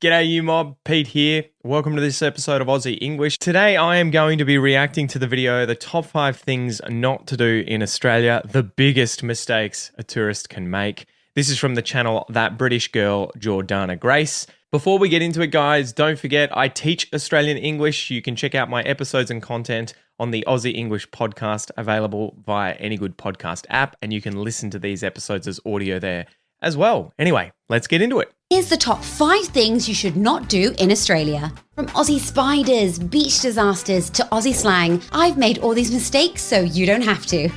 G'day you mob, Pete here. Welcome to this episode of Aussie English. Today I am going to be reacting to the video, the top 5 things not to do in Australia, the biggest mistakes a tourist can make. This is from the channel That British Girl, Jordana Grace. Before we get into it guys, don't forget I teach Australian English. You can check out my episodes and content on the Aussie English podcast available via any good podcast app, and you can listen to these episodes as audio there as well. Anyway, let's get into it. Here's the top 5 things you should not do in Australia. From Aussie spiders, beach disasters to Aussie slang, I've made all these mistakes so you don't have to.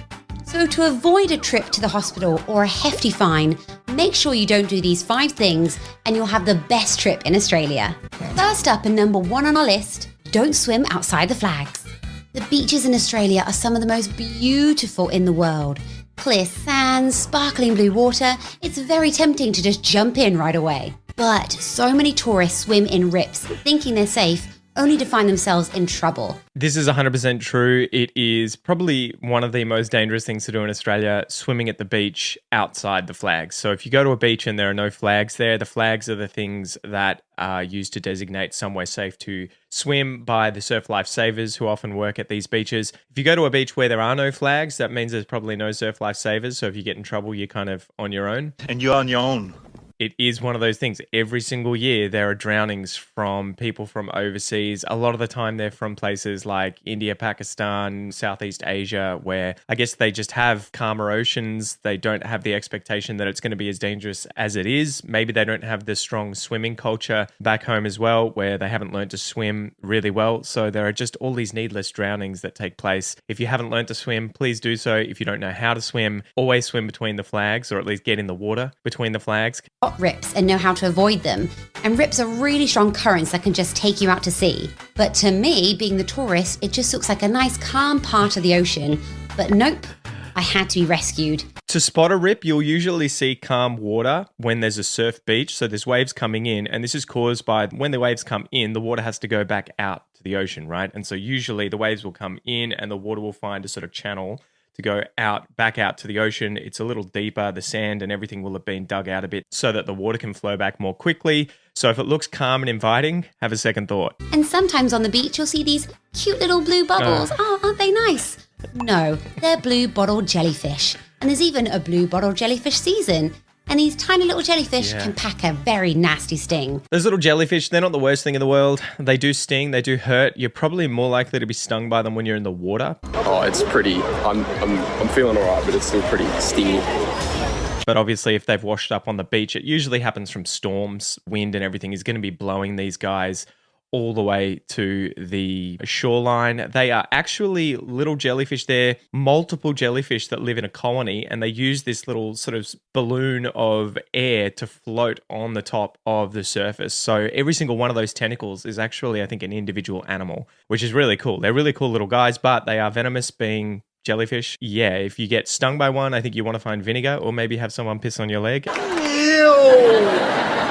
So to avoid a trip to the hospital or a hefty fine, make sure you don't do these 5 things and you'll have the best trip in Australia. First up and number 1 on our list, don't swim outside the flags. The beaches in Australia are some of the most beautiful in the world. Clear sands, sparkling blue water, it's very tempting to just jump in right away. But so many tourists swim in rips, thinking they're safe, only to find themselves in trouble. This is 100% true. It is probably one of the most dangerous things to do in Australia, swimming at the beach outside the flags. So if you go to a beach and there are no flags there, the flags are the things that are used to designate somewhere safe to swim by the surf lifesavers who often work at these beaches. If you go to a beach where there are no flags, that means there's probably no surf lifesavers. So if you get in trouble, you're kind of on your own. And you're on your own. It is one of those things. Every single year, there are drownings from people from overseas. A lot of the time, they're from places like India, Pakistan, Southeast Asia, where I guess they just have calmer oceans. They don't have the expectation that it's going to be as dangerous as it is. Maybe they don't have the strong swimming culture back home as well, where they haven't learned to swim really well. So there are just all these needless drownings that take place. If you haven't learned to swim, please do so. If you don't know how to swim, always swim between the flags, or at least get in the water between the flags. Rips and know how to avoid them. And rips are really strong currents that can just take you out to sea. But to me, being the tourist, it just looks like a nice calm part of the ocean. But nope, I had to be rescued. To spot a rip, you'll usually see calm water when there's a surf beach. So there's waves coming in, and this is caused by when the waves come in, the water has to go back out to the ocean, right? And so usually the waves will come in and the water will find a sort of channel to go back out to the ocean. It's a little deeper. The sand and everything will have been dug out a bit so that the water can flow back more quickly. So if it looks calm and inviting, have a second thought. And sometimes on the beach, you'll see these cute little blue bubbles. Oh, aren't they nice? No, they're blue bottle jellyfish. And there's even a blue bottle jellyfish season. And these tiny little jellyfish can pack a very nasty sting. Those little jellyfish, they're not the worst thing in the world. They do sting, they do hurt. You're probably more likely to be stung by them when you're in the water. Oh, it's pretty, I'm feeling all right, but it's still pretty stingy. But obviously, if they've washed up on the beach, it usually happens from storms. Wind and everything is going to be blowing these guys all the way to the shoreline. They are actually little jellyfish. They're multiple jellyfish that live in a colony, and they use this little sort of balloon of air to float on the top of the surface. So every single one of those tentacles is actually, I think, an individual animal, which is really cool. They're really cool little guys, but they are venomous, being jellyfish. Yeah, if you get stung by one, I think you want to find vinegar or maybe have someone piss on your leg. Ew!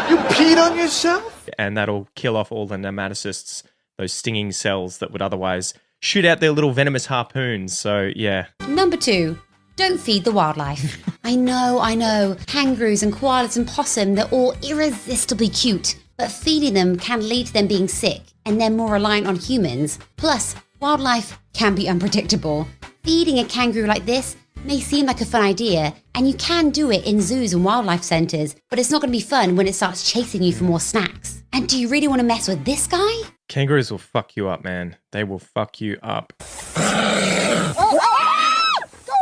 You peed on yourself? And that'll kill off all the nematocysts, those stinging cells that would otherwise shoot out their little venomous harpoons. So, yeah. Number 2, don't feed the wildlife. I know. Kangaroos and koalas and possum, they're all irresistibly cute. But feeding them can lead to them being sick, and they're more reliant on humans. Plus, wildlife can be unpredictable. Feeding a kangaroo like this may seem like a fun idea, and you can do it in zoos and wildlife centres, but it's not going to be fun when it starts chasing you for more snacks. And do you really want to mess with this guy? Kangaroos will fuck you up, man. They will fuck you up. Go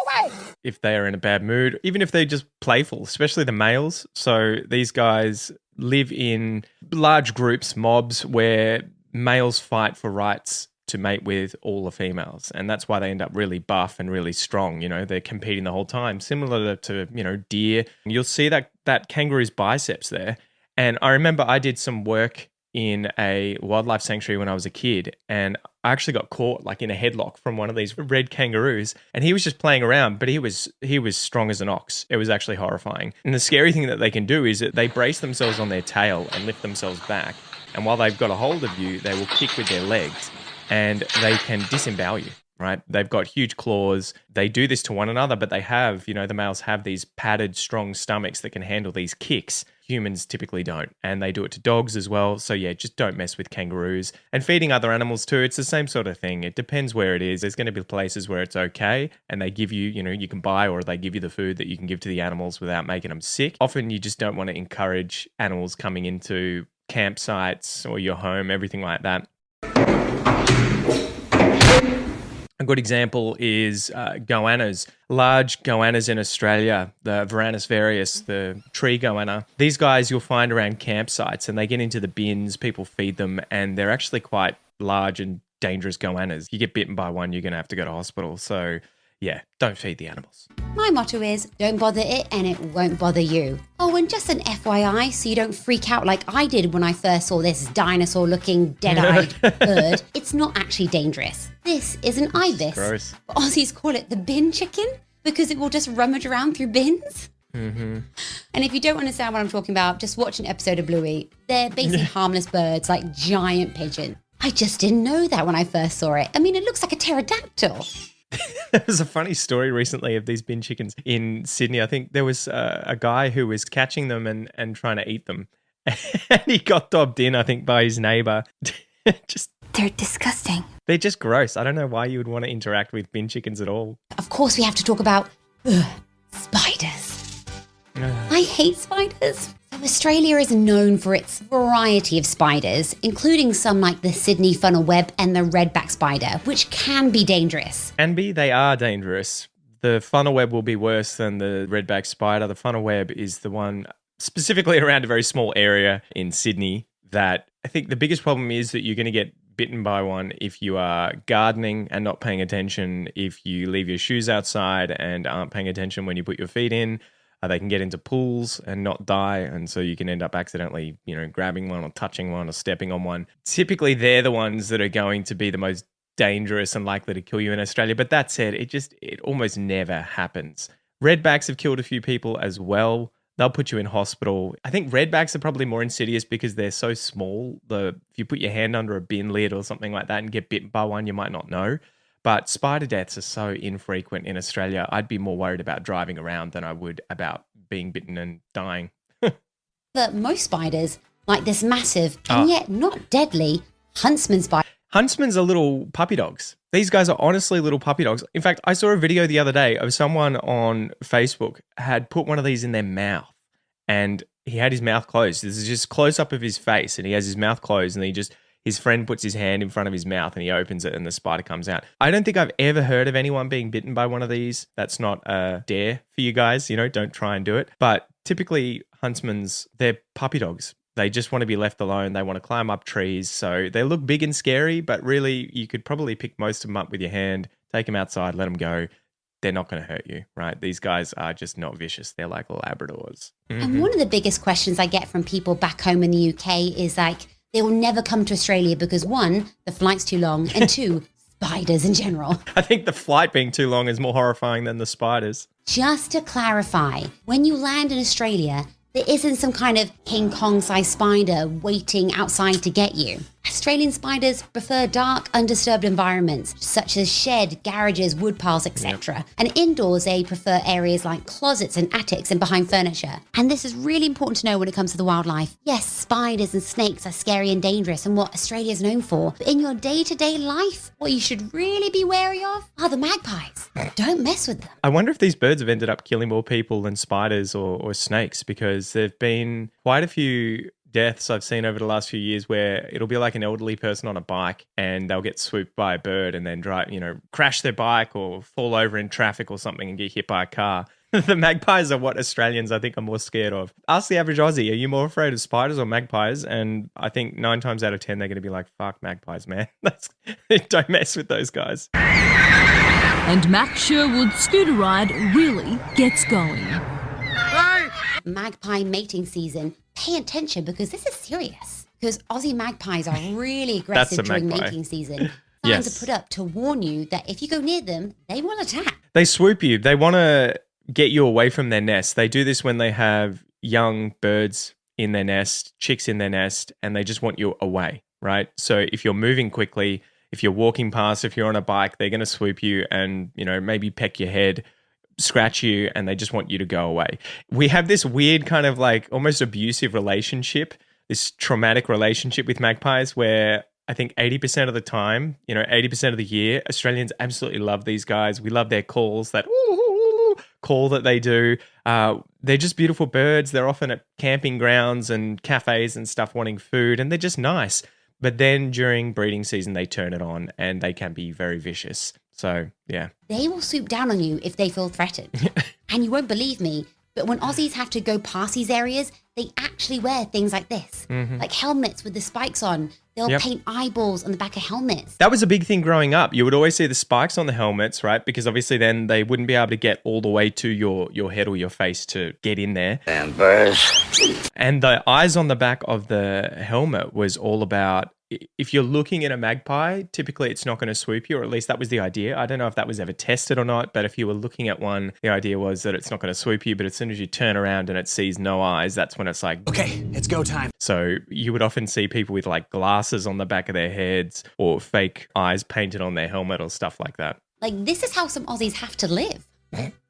away! If they are in a bad mood, even if they're just playful, especially the males. So these guys live in large groups, mobs, where males fight for rights to mate with all the females. And that's why they end up really buff and really strong. You know, they're competing the whole time, similar to deer. You'll see that kangaroo's biceps there. And I remember I did some work in a wildlife sanctuary when I was a kid, and I actually got caught like in a headlock from one of these red kangaroos, and he was just playing around, but he was strong as an ox. It was actually horrifying. And the scary thing that they can do is that they brace themselves on their tail and lift themselves back, and while they've got a hold of you, they will kick with their legs, and they can disembowel you. Right? They've got huge claws. They do this to one another, but they have, the males have these padded, strong stomachs that can handle these kicks. Humans typically don't, and they do it to dogs as well. So yeah, just don't mess with kangaroos. And feeding other animals too, it's the same sort of thing. It depends where it is. There's going to be places where it's okay, and they give you, you can buy, or they give you the food that you can give to the animals without making them sick. Often you just don't want to encourage animals coming into campsites or your home, everything like that. A good example is goannas, large goannas in Australia, the Varanus varius, the tree goanna. These guys you'll find around campsites, and they get into the bins, people feed them, and they're actually quite large and dangerous goannas. You get bitten by one, you're going to have to go to hospital. So yeah, don't feed the animals. My motto is, don't bother it and it won't bother you. Oh, and just an FYI, so you don't freak out like I did when I first saw this dinosaur-looking, dead-eyed bird. It's not actually dangerous. This is an ibis. Gross. Aussies call it the bin chicken because it will just rummage around through bins. Mm-hmm. And if you don't understand what I'm talking about, just watch an episode of Bluey. They're basically harmless birds, like giant pigeons. I just didn't know that when I first saw it. I mean, it looks like a pterodactyl. There was a funny story recently of these bin chickens in Sydney. I think there was a guy who was catching them and trying to eat them. And he got dobbed in, I think, by his neighbour. They're disgusting. They're just gross. I don't know why you would want to interact with bin chickens at all. Of course, we have to talk about spiders. I hate spiders. So Australia is known for its variety of spiders, including some like the Sydney funnel web and the redback spider, which can be dangerous. They are dangerous. The funnel web will be worse than the redback spider. The funnel web is the one specifically around a very small area in Sydney that I think the biggest problem is that you're going to get bitten by one if you are gardening and not paying attention, if you leave your shoes outside and aren't paying attention when you put your feet in. They can get into pools and not die, and so you can end up accidentally, grabbing one or touching one or stepping on one. Typically, they're the ones that are going to be the most dangerous and likely to kill you in Australia. But that said, it almost never happens. Redbacks have killed a few people as well. They'll put you in hospital. I think redbacks are probably more insidious because they're so small. If you put your hand under a bin lid or something like that and get bitten by one, you might not know. But spider deaths are so infrequent in Australia. I'd be more worried about driving around than I would about being bitten and dying. But most spiders, like this massive and yet not deadly huntsman spider. Huntsmans are little puppy dogs. These guys are honestly little puppy dogs. In fact, I saw a video the other day of someone on Facebook had put one of these in their mouth, and he had his mouth closed. This is just close up of his face, and he has his mouth closed, and his friend puts his hand in front of his mouth and he opens it and the spider comes out. I don't think I've ever heard of anyone being bitten by one of these. That's not a dare for you guys. Don't try and do it. But typically huntsmans, they're puppy dogs. They just want to be left alone. They want to climb up trees. So they look big and scary, but really you could probably pick most of them up with your hand, take them outside, let them go. They're not going to hurt you, right? These guys are just not vicious. They're like Labradors. Mm-hmm. And one of the biggest questions I get from people back home in the UK is like, they will never come to Australia because one, the flight's too long, and two, spiders in general. I think the flight being too long is more horrifying than the spiders. Just to clarify, when you land in Australia, there isn't some kind of King Kong-sized spider waiting outside to get you. Australian spiders prefer dark, undisturbed environments, such as shed, garages, wood piles, etc. Yep. And indoors, they prefer areas like closets and attics and behind furniture. And this is really important to know when it comes to the wildlife. Yes, spiders and snakes are scary and dangerous and what Australia is known for. But in your day-to-day life, what you should really be wary of are the magpies. Don't mess with them. I wonder if these birds have ended up killing more people than spiders or snakes, because there have been quite a few deaths I've seen over the last few years where it'll be like an elderly person on a bike and they'll get swooped by a bird and then crash their bike or fall over in traffic or something and get hit by a car. The magpies are what Australians, I think, are more scared of. Ask the average Aussie, are you more afraid of spiders or magpies? And I think 9 times out of 10, they're going to be like, fuck magpies, man. Don't mess with those guys. And Mac Sherwood's scooter ride really gets going. Magpie mating season. Pay attention because this is serious. Because Aussie magpies are really aggressive during mating season. Signs are put up to warn you that if you go near them, they will attack. They swoop you. They want to get you away from their nest. They do this when they have young birds in their nest, chicks in their nest, and they just want you away, right? So if you're moving quickly, if you're walking past, if you're on a bike, they're going to swoop you and, maybe peck your head, scratch you and they just want you to go away. We have this weird kind of like almost abusive relationship, this traumatic relationship with magpies where I think 80% of the time, 80% of the year, Australians absolutely love these guys. We love their calls, that call that they do. They're just beautiful birds. They're often at camping grounds and cafes and stuff wanting food, and they're just nice. But then during breeding season, they turn it on and they can be very vicious. So, yeah. They will swoop down on you if they feel threatened. And you won't believe me, but when Aussies have to go past these areas, they actually wear things like this, like helmets with the spikes on. They'll paint eyeballs on the back of helmets. That was a big thing growing up. You would always see the spikes on the helmets, right? Because obviously then they wouldn't be able to get all the way to your head or your face to get in there. Damn birds. And the eyes on the back of the helmet was all about, if you're looking at a magpie, typically it's not going to swoop you, or at least that was the idea. I don't know if that was ever tested or not, but if you were looking at one, the idea was that it's not going to swoop you, but as soon as you turn around and it sees no eyes, that's when it's like, okay, it's go time. So you would often see people with like glasses on the back of their heads or fake eyes painted on their helmet or stuff like that. Like, this is how some Aussies have to live.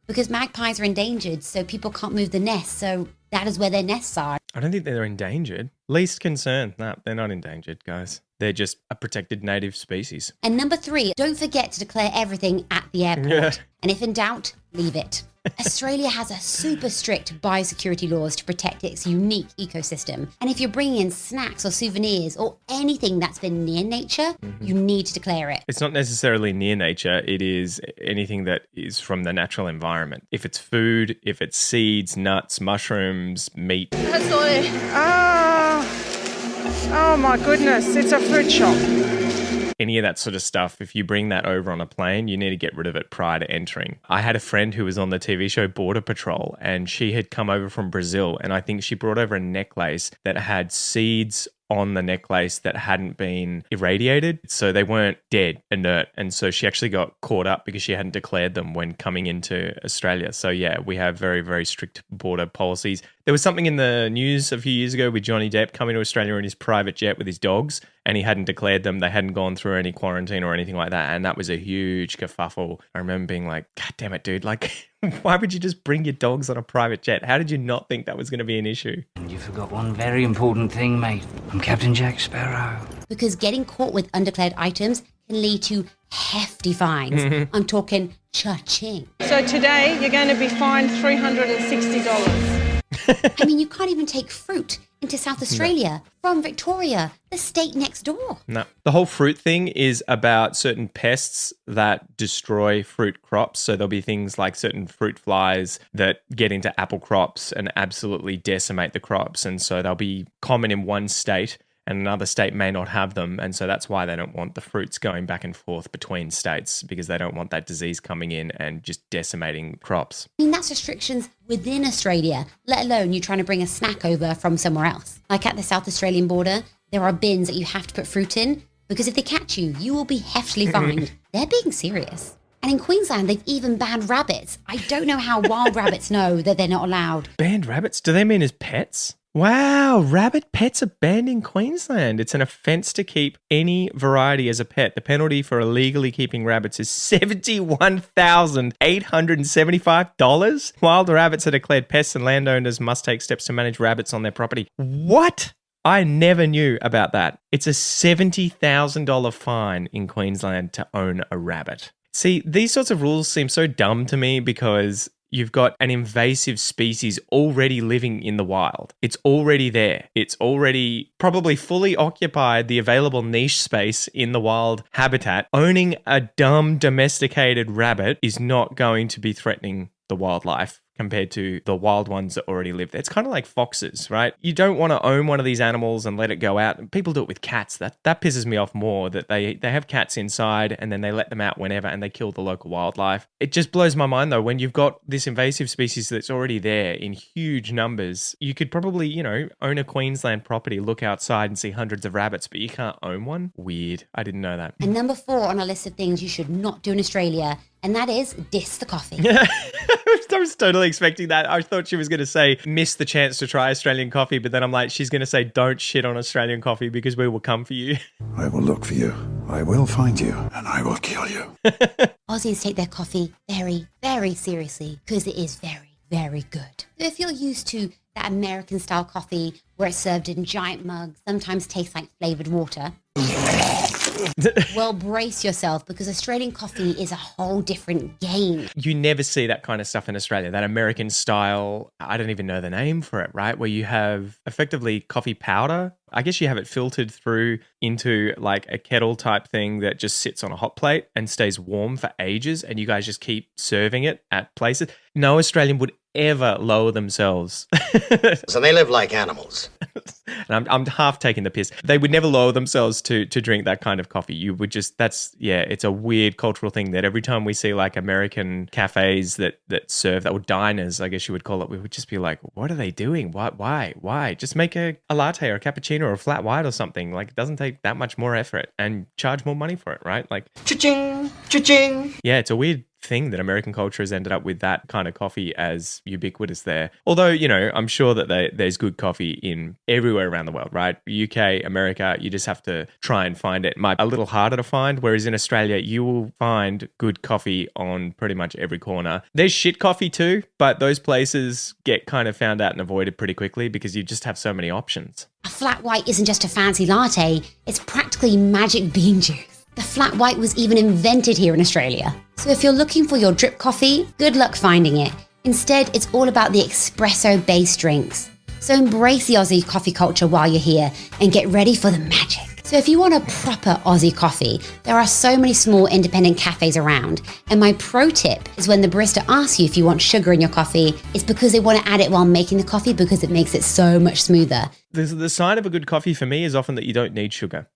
Because magpies are endangered, so people can't move the nest, so that is where their nests are. I don't think they're endangered. Least concern. No, they're not endangered, guys. They're just a protected native species. And number 3, don't forget to declare everything at the airport. Yeah. And if in doubt, leave it. Australia has a super strict biosecurity laws to protect its unique ecosystem. And if you're bringing in snacks or souvenirs or anything that's been near nature, you need to declare it. It's not necessarily near nature. It is anything that is from the natural environment. If it's food, if it's seeds, nuts, mushrooms, meat. Oh my goodness, it's a fruit shop. Any of that sort of stuff, if you bring that over on a plane, you need to get rid of it prior to entering. I had a friend who was on the TV show Border Patrol, and she had come over from Brazil, and I think she brought over a necklace that had seeds on the necklace that hadn't been irradiated. So they weren't dead, inert. And so she actually got caught up because she hadn't declared them when coming into Australia. So yeah, we have very, very strict border policies. There was something in the news a few years ago with Johnny Depp coming to Australia in his private jet with his dogs, and he hadn't declared them. They hadn't gone through any quarantine or anything like that. And that was a huge kerfuffle. I remember being like, God damn it, dude. Like, why would you just bring your dogs on a private jet? How did you not think that was going to be an issue? You forgot one very important thing, mate. I'm Captain Jack Sparrow. Because getting caught with undeclared items can lead to hefty fines. I'm talking cha-ching. So today you're going to be fined $360. I mean, you can't even take fruit into South Australia from Victoria, the state next door. No. The whole fruit thing is about certain pests that destroy fruit crops. So there'll be things like certain fruit flies that get into apple crops and absolutely decimate the crops. And so they'll be common in one state and another state may not have them. And so that's why they don't want the fruits going back and forth between states, because they don't want that disease coming in and just decimating crops. I mean, that's restrictions within Australia, let alone you trying to bring a snack over from somewhere else. Like at the South Australian border, there are bins that you have to put fruit in, because if they catch you, you will be heftily fined. They're being serious. And in Queensland, they've even banned rabbits. I don't know how wild rabbits know that they're not allowed. Banned rabbits? Do they mean as pets? Wow, rabbit pets are banned in Queensland. It's an offence to keep any variety as a pet. The penalty for illegally keeping rabbits is $71,875. Wild rabbits are declared pests and landowners must take steps to manage rabbits on their property. What? I never knew about that. It's a $70,000 fine in Queensland to own a rabbit. See, these sorts of rules seem so dumb to me because you've got an invasive species already living in the wild. It's already there. It's already probably fully occupied the available niche space in the wild habitat. Owning a dumb domesticated rabbit is not going to be threatening the wildlife compared to the wild ones that already live there. It's kind of like foxes, right? You don't want to own one of these animals and let it go out. People do it with cats. That pisses me off more, that they have cats inside and then they let them out whenever and they kill the local wildlife. It just blows my mind though, when you've got this invasive species that's already there in huge numbers, you could probably, own a Queensland property, look outside and see hundreds of rabbits, but you can't own one? Weird. I didn't know that. And number 4 on our list of things you should not do in Australia, and that is diss the coffee. I was totally expecting that. I thought she was going to say, miss the chance to try Australian coffee, but then I'm like, she's going to say, don't shit on Australian coffee because we will come for you. I will look for you. I will find you. And I will kill you. Aussies take their coffee very, very seriously because it is very, very good. So if you're used to that American style coffee where it's served in giant mugs, sometimes tastes like flavored water, well, brace yourself because Australian coffee is a whole different game. You never see that kind of stuff in Australia, that American style, I don't even know the name for it, right? Where you have effectively coffee powder. I guess you have it filtered through into like a kettle type thing that just sits on a hot plate and stays warm for ages, and you guys just keep serving it at places. No Australian would ever lower themselves. So they live like animals. And I'm half taking the piss. They would never lower themselves to drink that kind of coffee. You would just, it's a weird cultural thing that every time we see like American cafes that serve that, or diners, I guess you would call it, we would just be like, what are they doing? Why? Just make a latte or a cappuccino or a flat white or something. Like, it doesn't take that much more effort and charge more money for it, right? Like, Cha-ching, cha-ching. yeah, it's a weird thing that American culture has ended up with that kind of coffee as ubiquitous there. Although, I'm sure that there's good coffee in everywhere around the world, right? UK, America, you just have to try and find it. It might be a little harder to find, whereas in Australia, you will find good coffee on pretty much every corner. There's shit coffee too, but those places get kind of found out and avoided pretty quickly because you just have so many options. A flat white isn't just a fancy latte, it's practically magic bean juice. The flat white was even invented here in Australia. So if you're looking for your drip coffee, good luck finding it. Instead, it's all about the espresso-based drinks. So embrace the Aussie coffee culture while you're here and get ready for the magic. So if you want a proper Aussie coffee, there are so many small independent cafes around. And my pro tip is when the barista asks you if you want sugar in your coffee, it's because they want to add it while making the coffee because it makes it so much smoother. The sign of a good coffee for me is often that you don't need sugar.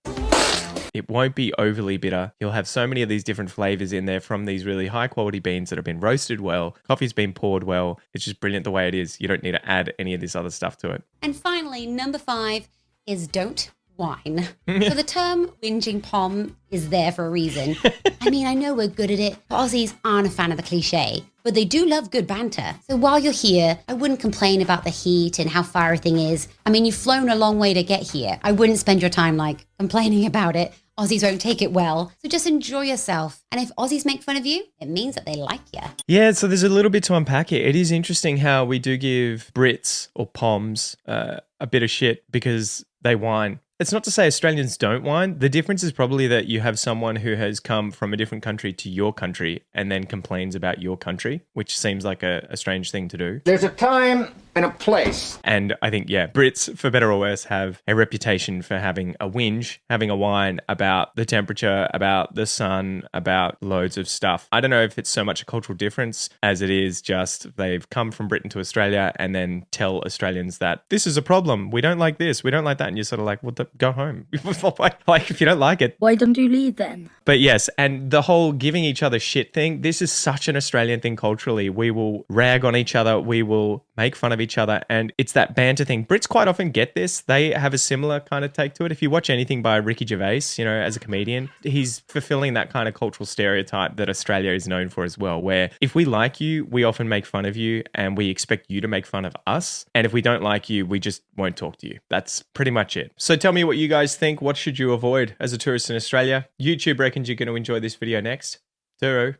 It won't be overly bitter. You'll have so many of these different flavors in there from these really high quality beans that have been roasted well. Coffee's been poured well. It's just brilliant the way it is. You don't need to add any of this other stuff to it. And finally, number 5 is don't whine. So the term whinging pom is there for a reason. I mean, I know we're good at it, but Aussies aren't a fan of the cliche, but they do love good banter. So while you're here, I wouldn't complain about the heat and how far everything is. I mean, you've flown a long way to get here. I wouldn't spend your time like complaining about it. Aussies won't take it well. So just enjoy yourself. And if Aussies make fun of you, it means that they like you. Yeah, so there's a little bit to unpack here. It is interesting how we do give Brits or Poms a bit of shit because they whine. It's not to say Australians don't whine. The difference is probably that you have someone who has come from a different country to your country and then complains about your country, which seems like a strange thing to do. There's a time and a place. And I think, Brits, for better or worse, have a reputation for having a whinge, having a whine about the temperature, about the sun, about loads of stuff. I don't know if it's so much a cultural difference as it is just they've come from Britain to Australia and then tell Australians that this is a problem. We don't like this. We don't like that. And you're sort of like, well, go home. Like, if you don't like it. Why don't you leave then? But yes, and the whole giving each other shit thing, this is such an Australian thing culturally. We will rag on each other. We will make fun of each other. And it's that banter thing. Brits quite often get this. They have a similar kind of take to it. If you watch anything by Ricky Gervais, as a comedian, he's fulfilling that kind of cultural stereotype that Australia is known for as well, where if we like you, we often make fun of you and we expect you to make fun of us. And if we don't like you, we just won't talk to you. That's pretty much it. So tell me what you guys think. What should you avoid as a tourist in Australia? YouTube reckons you're going to enjoy this video next. Turu.